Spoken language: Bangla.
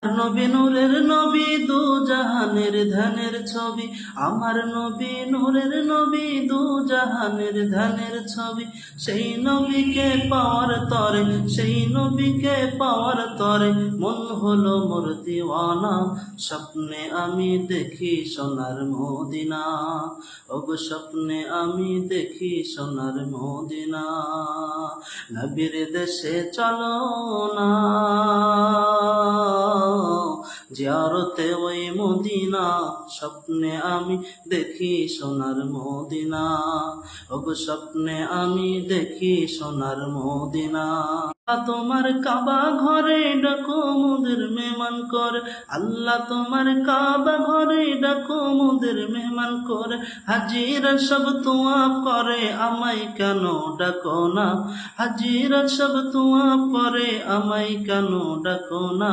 নবী নূরের নবী দু জাহানের ধানের ছবি, আমার নবী নূরের নবী দু জাহানের ধানের ছবি। সেই নবীকে পাওয়ার তরে, সেই নবীকে পাওয়ার তরে মন হলো মোর দিওয়ানা। স্বপ্নে আমি দেখি সোনার মদিনা, ওগো স্বপ্নে আমি দেখি সোনার মদিনা। নবীর দেশে চলো না, জিয়ারতে ওই মদিনা। স্বপ্নে আমি দেখি সোনার মদিনা, ওগো স্বপ্নে আমি দেখি সোনার মদিনা। তোমার কাবা ঘরে ডাকো মোদের মেহমান করে, আল্লাহ তোমার কাবা ঘরে ডাকো মোদের মেহমান করে। হাজিরা সব তোয়া করে, আমায় কেন ডাকো না? হাজিরা সব তোয়া করে, আমায় কেন ডাকো না?